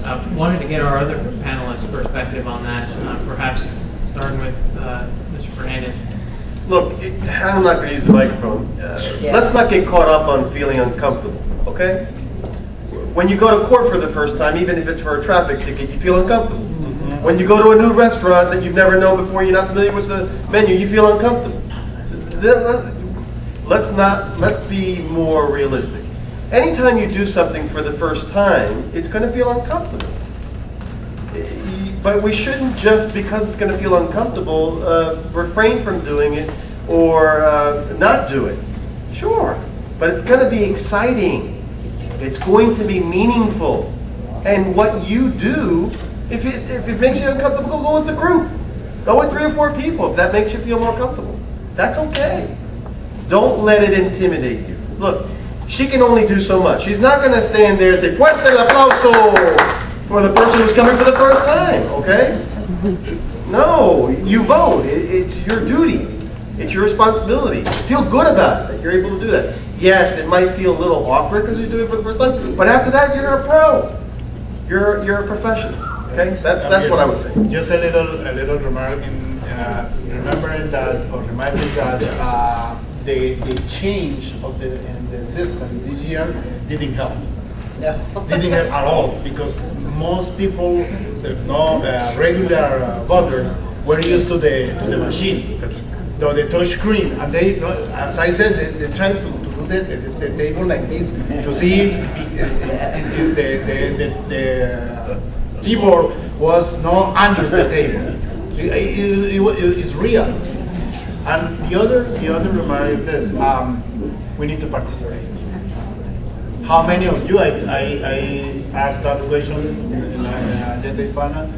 Wanted to get our other panelists' perspective on that, perhaps starting with Mr. Fernandez. Look, I'm not going to use the microphone. Let's not get caught up on feeling uncomfortable, okay? When you go to court for the first time, even if it's for a traffic ticket, you feel uncomfortable. When you go to a new restaurant that you've never known before, you're not familiar with the menu, you feel uncomfortable. Let's be more realistic. Anytime you do something for the first time, it's going to feel uncomfortable. But we shouldn't just, because it's going to feel uncomfortable, refrain from doing it or not do it. Sure, but it's going to be exciting. It's going to be meaningful. And what you do, if it makes you uncomfortable, go with the group. Go with 3 or 4 people if that makes you feel more comfortable. That's okay. Don't let it intimidate you. Look, she can only do so much. She's not going to stand there and say, fuerte el aplauso for the person who's coming for the first time, okay? No, you vote. It's your duty. It's your responsibility. Feel good about it, that you're able to do that. Yes, it might feel a little awkward because you're doing it for the first time, but after that, you're a pro. You're a professional. Okay, that's what I would say. Just a little remark in remembering that, or reminding that the change of the system this year didn't help. No. Didn't help at all, because most people, regular voters, were used to the machine, the touch screen, and they, as I said, they tried to do the table like this to see if the keyboard was not under the table. It's real. And the other remark is this: we need to participate. How many of you, I asked that question in Agenda Hispana,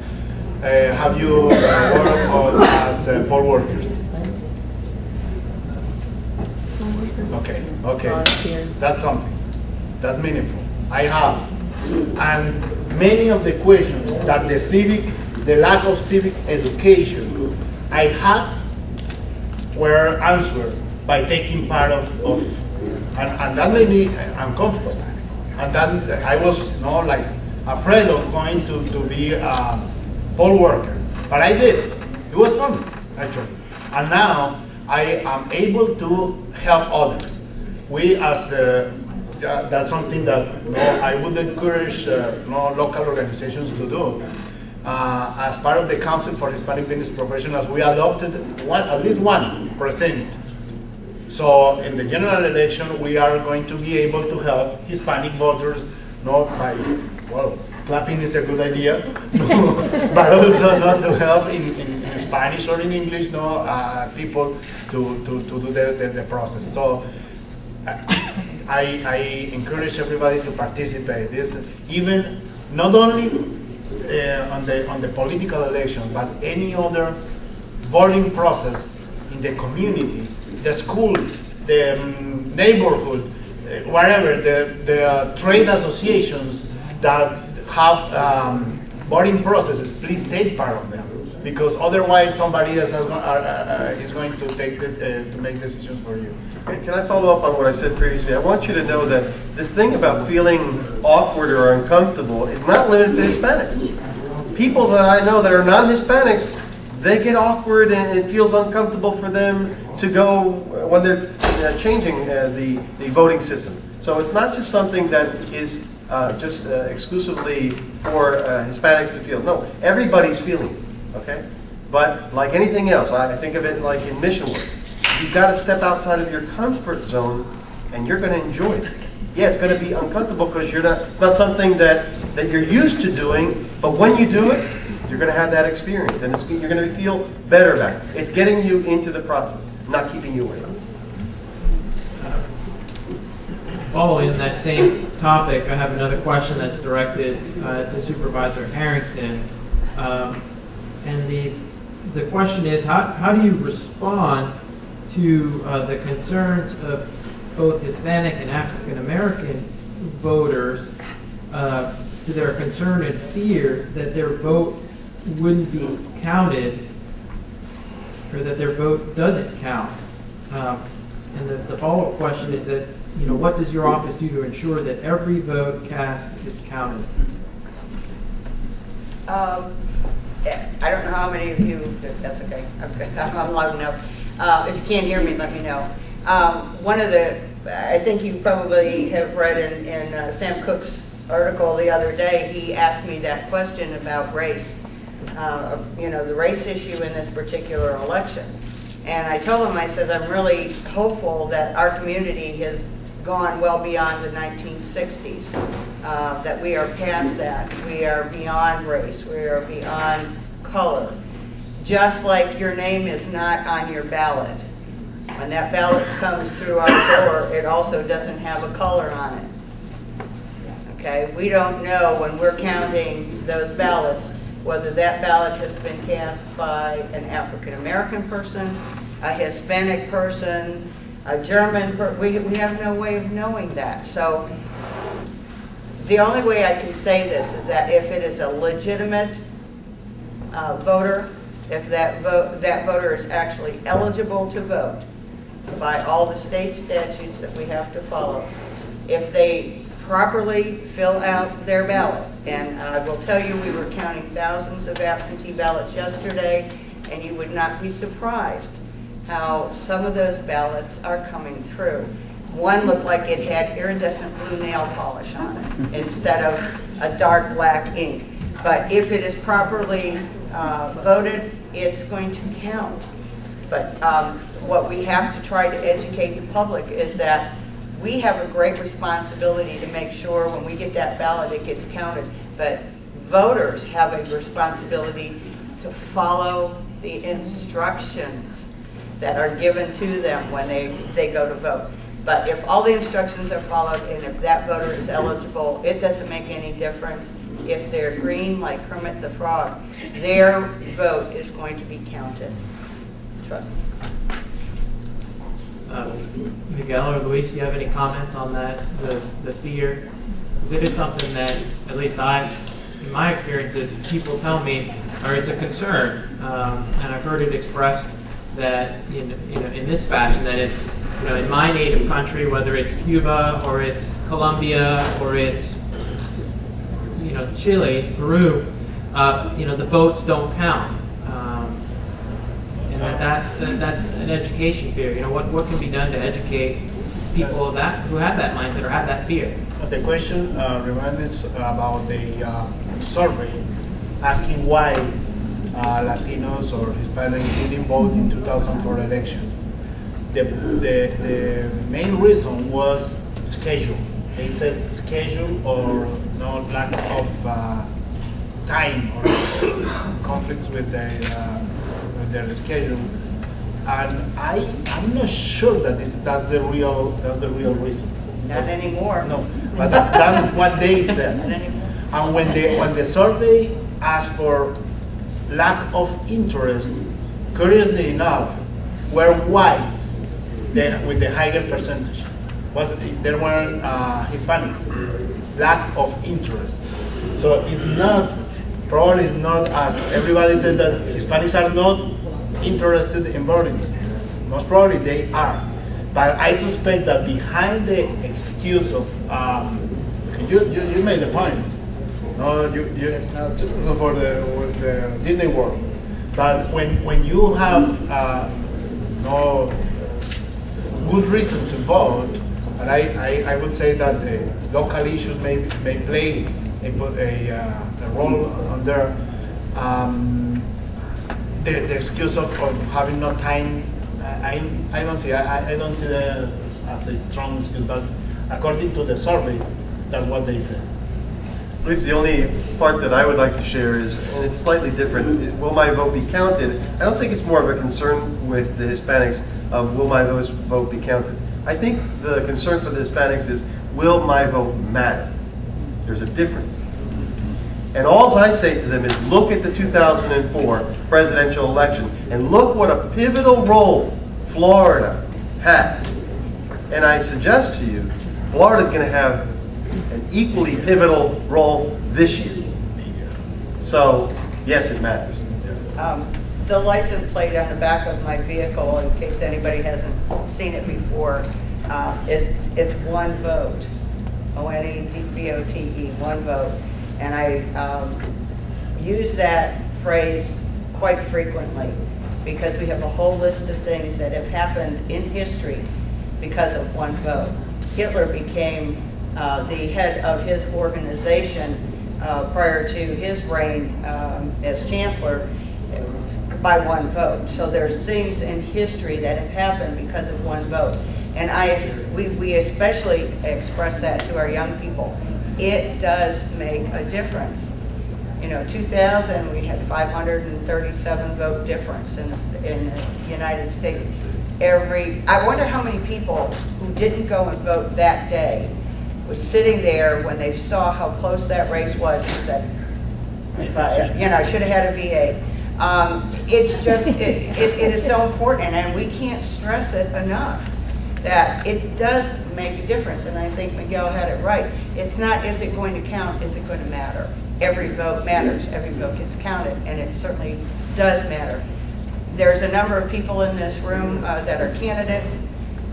have you worked as poll workers? Okay, that's something. That's meaningful. I have. And many of the questions that the lack of civic education I had were answered by taking part of and that made me uncomfortable. And then I was afraid of going to be a poll worker. But I did. It was fun, actually. And now I am able to help others. That's something that I would encourage local organizations to do. As part of the Council for Hispanic Business Professionals, we adopted at least 1%. So in the general election, we are going to be able to help Hispanic voters, not by, clapping is a good idea, but also not to help in Spanish or in English, people to do the process. So I encourage everybody to participate. This even not only on the political election, but any other voting process in the community, the schools, the neighborhood, wherever, the trade associations that have voting processes, please take part of them, because otherwise somebody else is going to take this to make decisions for you. Can I follow up on what I said previously? I want you to know that this thing about feeling awkward or uncomfortable is not limited to Hispanics. People that I know that are non-Hispanics, they get awkward and it feels uncomfortable for them to go when they're changing the voting system. So it's not just something that is just exclusively for Hispanics to feel. No, everybody's feeling it, okay? But like anything else, I think of it like in mission work. You've got to step outside of your comfort zone and you're going to enjoy it. Yeah, it's going to be uncomfortable because it's not something that you're used to doing, but when you do it, you're going to have that experience and you're going to feel better about it. It's getting you into the process, not keeping you away. Following that same topic, I have another question that's directed to Supervisor Harrington. And the question is, how do you respond to the concerns of both Hispanic and African American voters, to their concern and fear that their vote wouldn't be counted, or that their vote doesn't count? And the follow-up question is that, what does your office do to ensure that every vote cast is counted? I don't know how many of you, that's okay, I'm loud enough. If you can't hear me, let me know. One of the, I think you probably have read in Sam Cooke's article the other day, he asked me that question about race, you know, the race issue in this particular election. And I told him, I said, I'm really hopeful that our community has gone well beyond the 1960s, that we are past that. We are beyond race, we are beyond color. Just like your name is not on your ballot. When that ballot comes through our door, it also doesn't have a color on it. Okay, we don't know when we're counting those ballots whether that ballot has been cast by an African American person, a Hispanic person, a German person. We have no way of knowing that. So the only way I can say this is that if it is a legitimate voter, if that voter is actually eligible to vote by all the state statutes that we have to follow, if they properly fill out their ballot. And I will tell you, we were counting thousands of absentee ballots yesterday, and you would not be surprised how some of those ballots are coming through. One looked like it had iridescent blue nail polish on it instead of a dark black ink. But if it is properly voted, it's going to count. But what we have to try to educate the public is that we have a great responsibility to make sure when we get that ballot it gets counted. But voters have a responsibility to follow the instructions that are given to them when they go to vote. But if all the instructions are followed and if that voter is eligible, it doesn't make any difference if they're green like Kermit the Frog. Their vote is going to be counted. Trust me. Miguel or Luis, do you have any comments on that, the fear? Because it is something that, at least in my experiences, people tell me, or it's a concern, and I've heard it expressed that in this fashion, that it's in my native country, whether it's Cuba or it's Colombia or it's Chile, Peru, the votes don't count. And that's an education fear. What can be done to educate people who have that mindset or have that fear? The question reminds about the survey asking why Latinos or Hispanics didn't vote in 2004 election. The main reason was schedule. They said schedule or no lack of time or conflicts with their schedule, and I'm not sure that that's the real reason. Not anymore. No, but that's what they said. Not anymore. And when the survey asked for lack of interest, curiously enough, were whites with the higher percentage. There were Hispanics, lack of interest. So probably it's not as everybody said that Hispanics are not interested in voting. Most probably they are. But I suspect that behind the excuse of, you made the point, no, for the Disney World. But when you have no good reason to vote, and I would say that the local issues may play a role on there. The excuse of having no time, I don't see that as a strong excuse, but according to the survey, that's what they said. At least the only part that I would like to share is, and it's slightly different, will my vote be counted? I don't think it's more of a concern with the Hispanics of will my vote be counted. I think the concern for the Hispanics is, will my vote matter? There's a difference. And all I say to them is look at the 2004 presidential election and look what a pivotal role Florida had. And I suggest to you, Florida's going to have an equally pivotal role this year. So, yes, it matters. The license plate on the back of my vehicle, in case anybody hasn't seen it before, it's one vote. O-N-E-V-O-T-E, one vote. And use that phrase quite frequently because we have a whole list of things that have happened in history because of one vote. Hitler became the head of his organization prior to his reign as chancellor by one vote. So there's things in history that have happened because of one vote. And we especially express that to our young people. It does make a difference. You know, 2000, we had 537 vote difference in the United States. I wonder how many people who didn't go and vote that day was sitting there when they saw how close that race was and said, I should have had a VA. It's just, it is so important, and we can't stress it enough that it does make a difference, and I think Miguel had it right. It's not, is it going to count, is it going to matter? Every vote matters, every vote gets counted, and it certainly does matter. There's a number of people in this room that are candidates.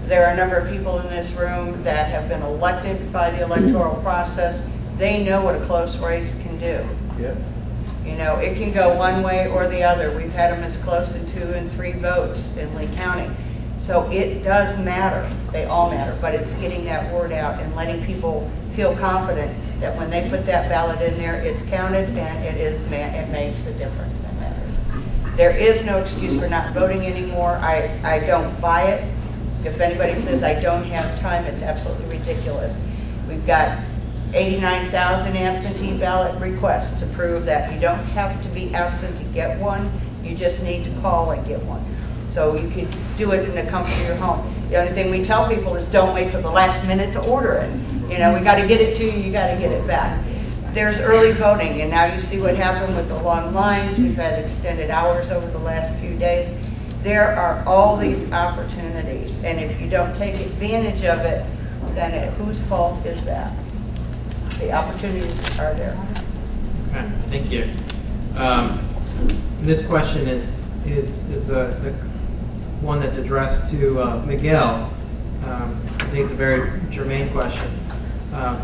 There are a number of people in this room that have been elected by the electoral process. They know what a close race can do. Yeah. You know, it can go one way or the other. We've had them as close to 2 and 3 votes in Lee County. So it does matter. They all matter. But it's getting that word out and letting people feel confident that when they put that ballot in there, it's counted and it makes a difference. It matters. There is no excuse for not voting anymore. I don't buy it. If anybody says I don't have time, it's absolutely ridiculous. We've got 89,000 absentee ballot requests to prove that you don't have to be absent to get one. You just need to call and get one. So you could do it in the comfort of your home. The only thing we tell people is don't wait till the last minute to order it. You know, we got to get it to you, you got to get it back. There's early voting, and now you see what happened with the long lines. We've had extended hours over the last few days. There are all these opportunities, and if you don't take advantage of it, then whose fault is that? The opportunities are there. Okay, thank you. This question is the one that's addressed to Miguel. I think it's a very germane question.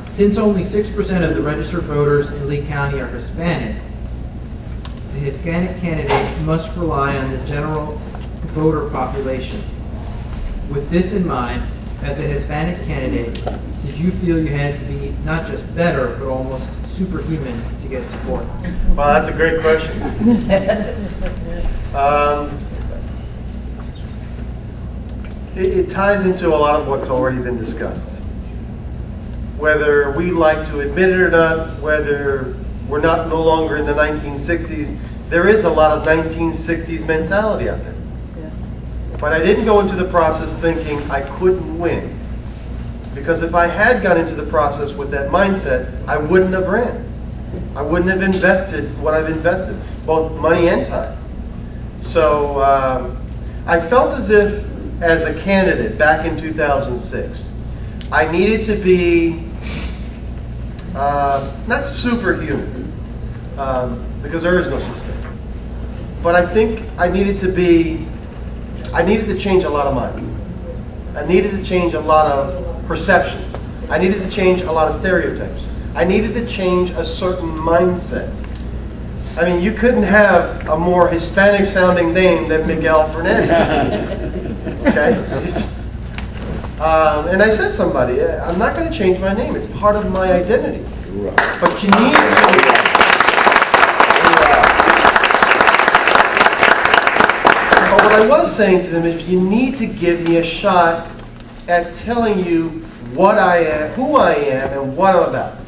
Since only 6% of the registered voters in Lee County are Hispanic, the Hispanic candidate must rely on the general voter population. With this in mind, as a Hispanic candidate, did you feel you had to be not just better, but almost superhuman to get support? Well, that's a great question. It ties into a lot of what's already been discussed. Whether we like to admit it or not, whether we're no longer in the 1960s, there is a lot of 1960s mentality out there. But I didn't go into the process thinking I couldn't win. Because if I had gone into the process with that mindset, I wouldn't have ran. I wouldn't have invested what I've invested, both money and time. So I felt as if, as a candidate back in 2006, I needed to be not superhuman, because there is no such thing. But I think I needed to change a lot of minds. I needed to change a lot of perceptions. I needed to change a lot of stereotypes. I needed to change a certain mindset. I mean, you couldn't have a more Hispanic sounding name than Miguel Fernandez. Okay? And I said to somebody, I'm not going to change my name. It's part of my identity. But you need to. But what I was saying to them, if you need to give me a shot at telling you what I am, who I am, and what I'm about.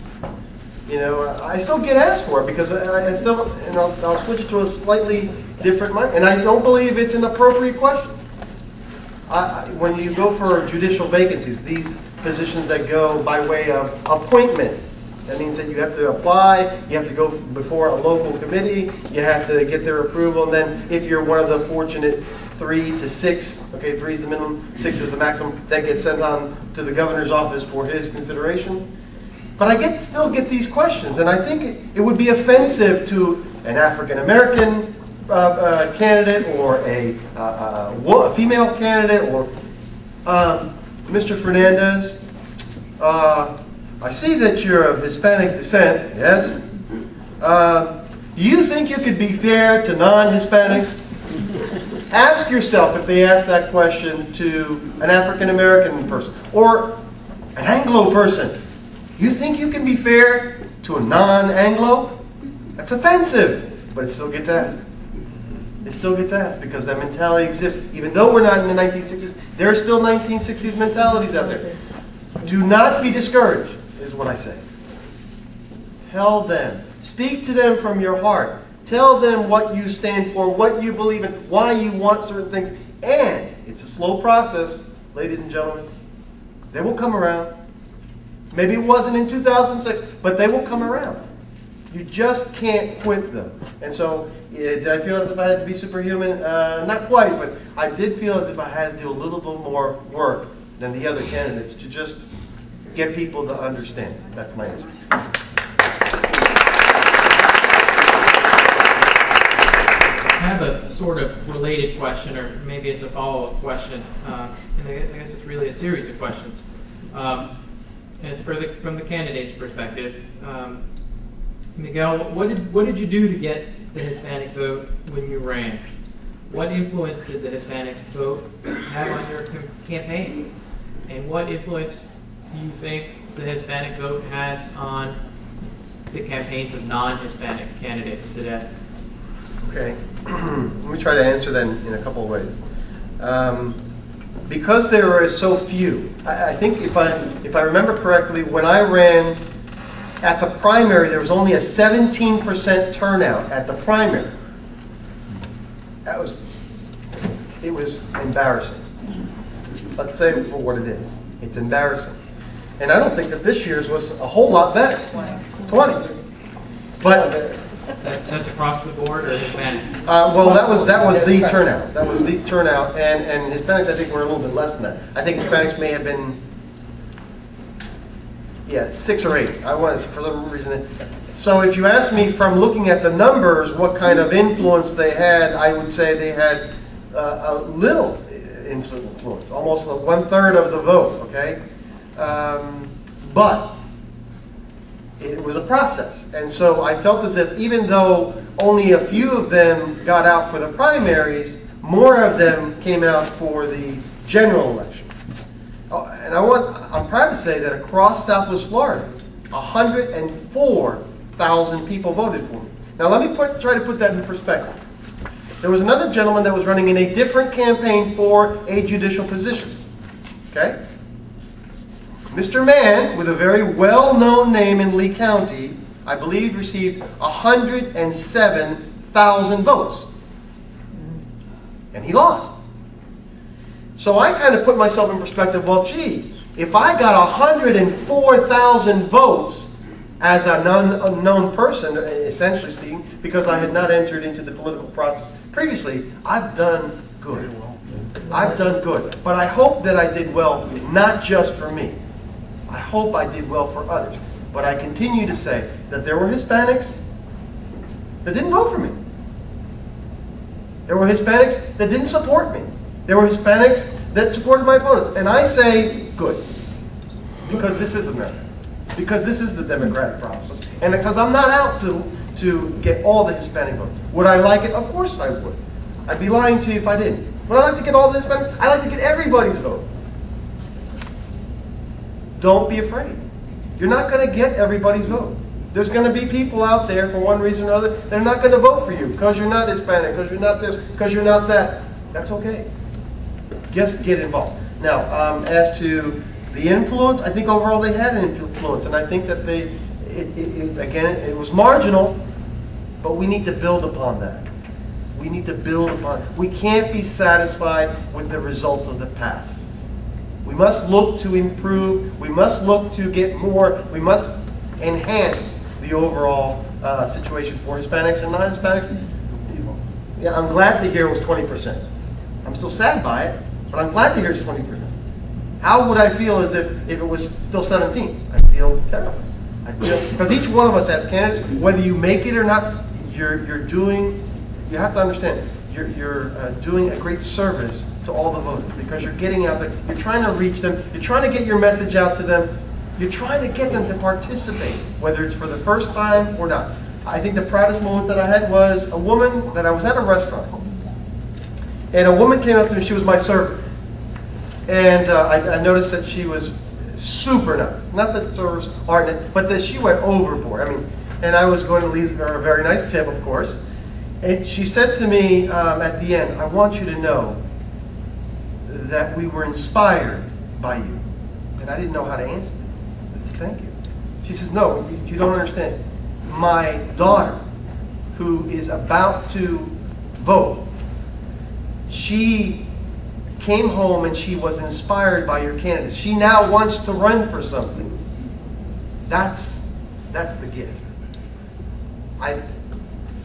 You know, I still get asked for it because I still, and I'll switch it to a slightly different mind. And I don't believe it's an appropriate question. When you go for judicial vacancies, these positions that go by way of appointment, that means that you have to apply, you have to go before a local committee, you have to get their approval, and then if you're one of the fortunate 3 to 6, okay, 3 is the minimum, 6 is the maximum, that gets sent on to the governor's office for his consideration. But I still get these questions, and I think it would be offensive to an African-American candidate or a female candidate or Mr. Fernandez. I see that you're of Hispanic descent, yes? You think you could be fair to non-Hispanics? Ask yourself if they ask that question to an African American person or an Anglo person. You think you can be fair to a non-Anglo? That's offensive, but it still gets asked. It still gets asked because that mentality exists. Even though we're not in the 1960s, there are still 1960s mentalities out there. Do not be discouraged, is what I say. Tell them. Speak to them from your heart. Tell them what you stand for, what you believe in, why you want certain things. And it's a slow process, ladies and gentlemen. They will come around. Maybe it wasn't in 2006, but they will come around. You just can't quit them. And so, did I feel as if I had to be superhuman? Not quite, but I did feel as if I had to do a little bit more work than the other candidates to just get people to understand. That's my answer. I have a sort of related question, or maybe it's a follow-up question, and I guess it's really a series of questions. And it's from the candidate's perspective. Miguel, what did you do to get the Hispanic vote when you ran? What influence did the Hispanic vote have on your campaign? And what influence do you think the Hispanic vote has on the campaigns of non-Hispanic candidates today? Okay, let me try to answer that in a couple of ways. Because there are so few, I think if I remember correctly, when I ran at the primary, there was only a 17% turnout at the primary. It was embarrassing. Let's say it for what it is. It's embarrassing. And I don't think that this year's was a whole lot better. 20. But that's across the board, or Hispanics? well, that was the turnout. That was the turnout, and Hispanics I think were a little bit less than that. I think Hispanics may have been, 6 or 8. I want to, for some reason. So if you ask me from looking at the numbers, what kind of influence they had, I would say they had a little influence, almost 1/3 of the vote. Okay, but it was a process. And so I felt as if even though only a few of them got out for the primaries, more of them came out for the general election. And I'm proud to say that across Southwest Florida, 104,000 people voted for me. Now let me try to put that in perspective. There was another gentleman that was running in a different campaign for a judicial position. Okay? Mr. Mann, with a very well-known name in Lee County, I believe received 107,000 votes. And he lost. So I kind of put myself in perspective, well, gee, if I got 104,000 votes as an unknown person, essentially speaking, because I had not entered into the political process previously, I've done good. I've done good. But I hope that I did well, not just for me. I hope I did well for others. But I continue to say that there were Hispanics that didn't vote for me. There were Hispanics that didn't support me. There were Hispanics that supported my opponents. And I say, good. Because this is America. Because this is the democratic process. And because I'm not out to get all the Hispanic votes. Would I like it? Of course I would. I'd be lying to you if I didn't. Would I like to get all the Hispanic? I'd like to get everybody's vote. Don't be afraid. You're not going to get everybody's vote. There's going to be people out there, for one reason or another, that are not going to vote for you because you're not Hispanic, because you're not this, because you're not that. That's okay. Just get involved. Now, as to the influence, I think overall they had an influence, and I think that again, it was marginal, but we need to build upon that. We need to build upon it. We can't be satisfied with the results of the past. We must look to improve. We must look to get more. We must enhance the overall situation for Hispanics and non-Hispanics. Yeah, I'm glad to hear it was 20%. I'm still sad by it, but I'm glad to hear it's 20%. How would I feel as if it was still 17? I feel terrible. I feel, because each one of us as candidates, whether you make it or not, you're doing. You have to understand, you're doing a great service to all the voters because you're getting out there. You're trying to reach them. You're trying to get your message out to them. You're trying to get them to participate, whether it's for the first time or not. I think the proudest moment that I had was a woman that I was at a restaurant. And a woman came up to me, she was my server. And I noticed that she was super nice. Not that servers aren't, but that she went overboard. I mean, and I was going to leave her a very nice tip, of course. And she said to me at the end, I want you to know that we were inspired by you. And I didn't know how to answer. I said, thank you. She says, no, you don't understand. My daughter, who is about to vote, she came home and she was inspired by your candidates. She now wants to run for something. That's the gift.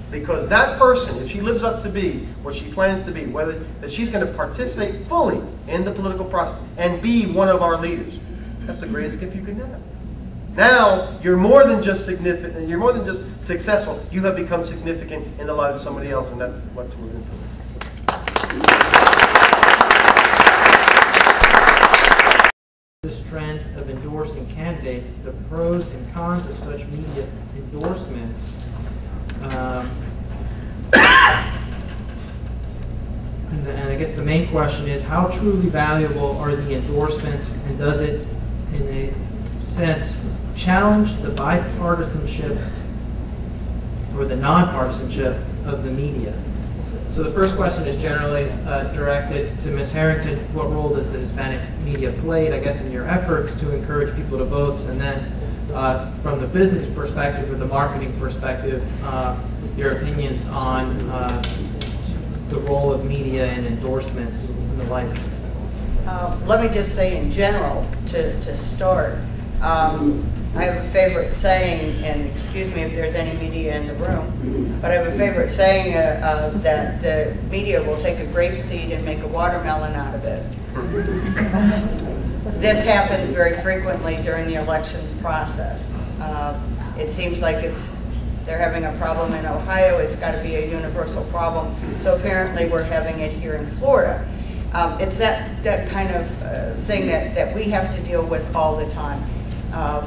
Because that person, if she lives up to be what she plans to be, whether that she's going to participate fully in the political process and be one of our leaders, that's the greatest gift you can have. Now you're more than just significant. You're more than just successful. You have become significant in the life of somebody else, and that's what we're going to do. This trend of endorsing candidates, the pros and cons of such media endorsements. And I guess the main question is, how truly valuable are the endorsements, and does it, in a sense, challenge the bipartisanship or the nonpartisanship of the media? So the first question is generally directed to Ms. Harrington. What role does the Hispanic media play, I guess, in your efforts to encourage people to vote? And then from the business perspective or the marketing perspective, your opinions on the role of media and endorsements and the like. Let me just say in general, to start, I have a favorite saying, and excuse me if there's any media in the room, but I have a favorite saying that the media will take a grape seed and make a watermelon out of it. This happens very frequently during the elections process. It seems like if they're having a problem in Ohio, it's got to be a universal problem. So apparently we're having it here in Florida. It's that kind of thing that we have to deal with all the time.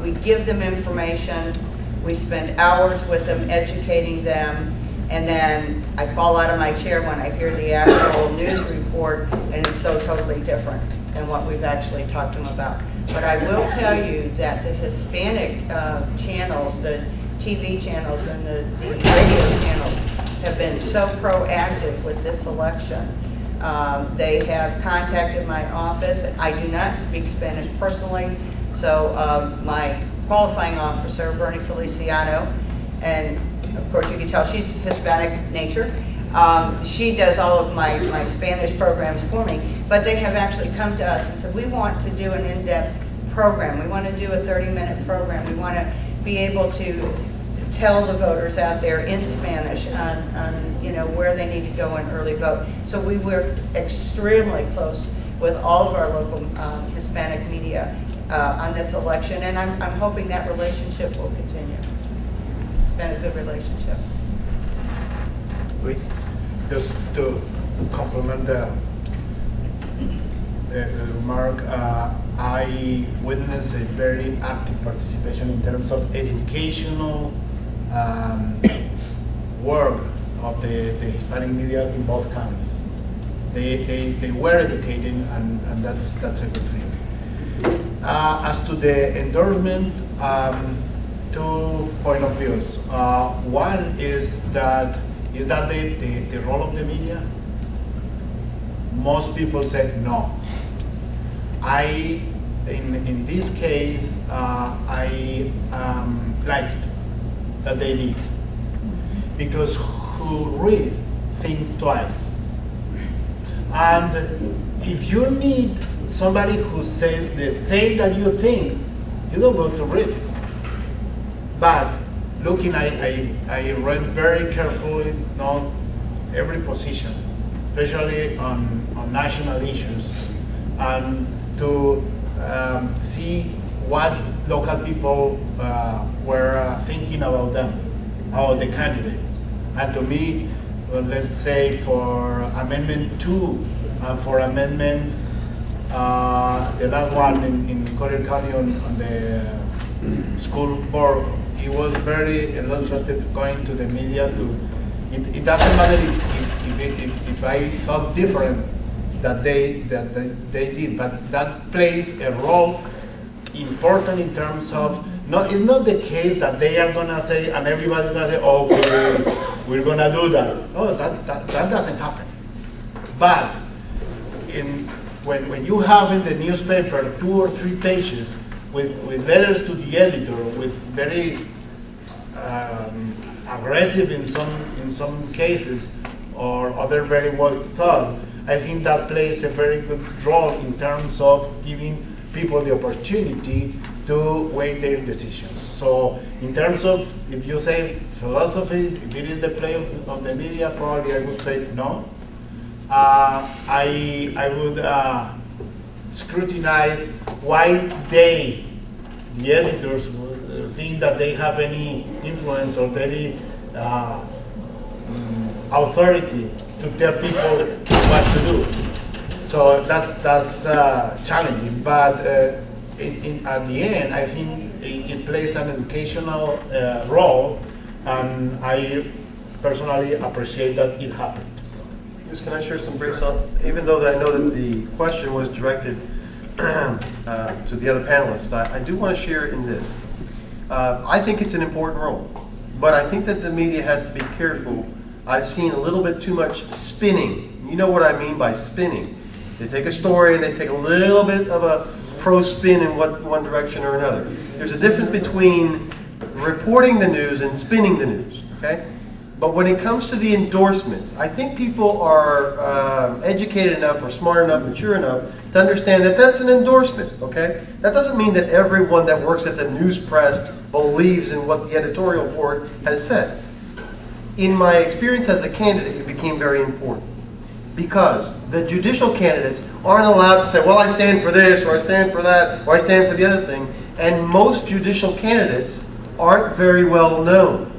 We give them information, we spend hours with them educating them, and then I fall out of my chair when I hear the actual news report, and it's so totally different than what we've actually talked to them about. But I will tell you that the Hispanic channels, the TV channels and the radio channels have been so proactive with this election. They have contacted my office. I do not speak Spanish personally, so my qualifying officer, Bernie Feliciano, and of course you can tell she's Hispanic nature, she does all of my Spanish programs for me, but they have actually come to us and said, we want to do an in-depth program. We want to do a 30-minute program. We want to be able to tell the voters out there in Spanish on where they need to go and early vote. So we work extremely close with all of our local Hispanic media on this election, and I'm hoping that relationship will continue. It's been a good relationship. Please. Just to complement the remark, I witnessed a very active participation in terms of educational work of the Hispanic media in both counties. They were educated, and that's a good thing. As to the endorsement, 2 point of views. One is that the role of the media? Most people said no. In this case, I liked that they did, because who read things twice, and if you need somebody who say the same that you think, you don't go to read. But looking, I read very carefully, not every position, especially on national issues, and to see what local people were thinking about them, about the candidates. And to me, well, let's say for Amendment 2 and for Amendment, the last one in Collier County on the school board it was very illustrative going to the media to, it doesn't matter if I felt different that they did, but that plays a role important in terms of, it's not the case that they are gonna say, and everybody's gonna say, okay, we're gonna do that. No, that doesn't happen. But when you have in the newspaper 2 or 3 pages with letters to the editor, with very aggressive in some cases, or other very well thought, I think that plays a very good role in terms of giving people the opportunity to weigh their decisions. So in terms of, if you say philosophy, if it is the play of the media, probably I would say no. I would scrutinize why they, the editors, think that they have any influence or any authority to tell people what to do. So that's challenging, but at the end, I think it plays an educational role, and I personally appreciate that it happened. Can I share some brief thoughts? Even though I know that the question was directed to the other panelists, I do want to share in this. I think it's an important role, but I think that the media has to be careful. I've seen a little bit too much spinning. You know what I mean by spinning. They take a story and they take a little bit of a pro spin in one direction or another. There's a difference between reporting the news and spinning the news, okay? But when it comes to the endorsements, I think people are educated enough or smart enough, mature enough to understand that that's an endorsement, okay? That doesn't mean that everyone that works at the news press believes in what the editorial board has said. In my experience as a candidate, it became very important because the judicial candidates aren't allowed to say, well, I stand for this, or I stand for that, or I stand for the other thing. And most judicial candidates aren't very well known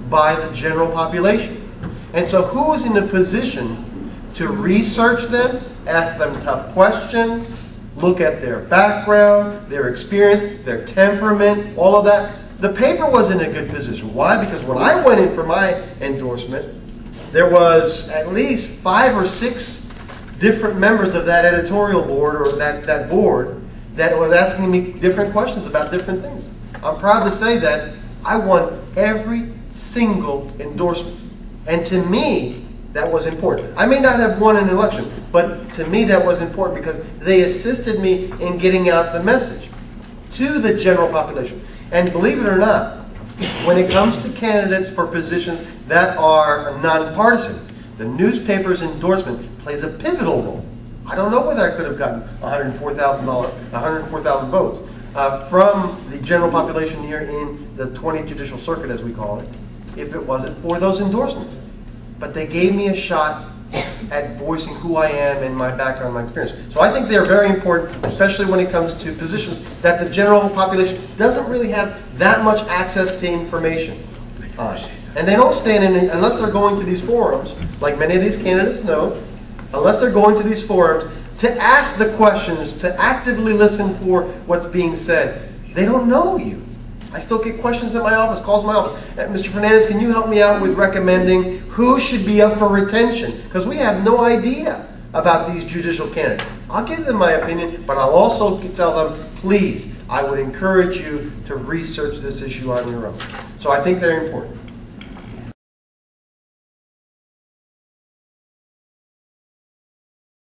by the general population. And so who is in a position to research them, ask them tough questions, look at their background, their experience, their temperament, all of that? The paper was in a good position. Why? Because when I went in for my endorsement, there was at least 5 or 6 different members of that editorial board or that board that was asking me different questions about different things. I'm proud to say that I won every single endorsement. And to me, that was important. I may not have won an election, but to me that was important because they assisted me in getting out the message to the general population. And believe it or not, when it comes to candidates for positions that are nonpartisan, the newspaper's endorsement plays a pivotal role. I don't know whether I could have gotten $104,000 votes from the general population here in the 20th Judicial Circuit, as we call it, if it wasn't for those endorsements. But they gave me a shot at voicing who I am and my background, my experience. So I think they're very important, especially when it comes to positions that the general population doesn't really have that much access to information on. And they don't stand in, unless they're going to these forums, like many of these candidates know, unless they're going to these forums to ask the questions, to actively listen for what's being said. They don't know you. I still get questions at my office, calls my office. Mr. Fernandez, can you help me out with recommending who should be up for retention? Because we have no idea about these judicial candidates. I'll give them my opinion, but I'll also tell them, please, I would encourage you to research this issue on your own. So I think they're important.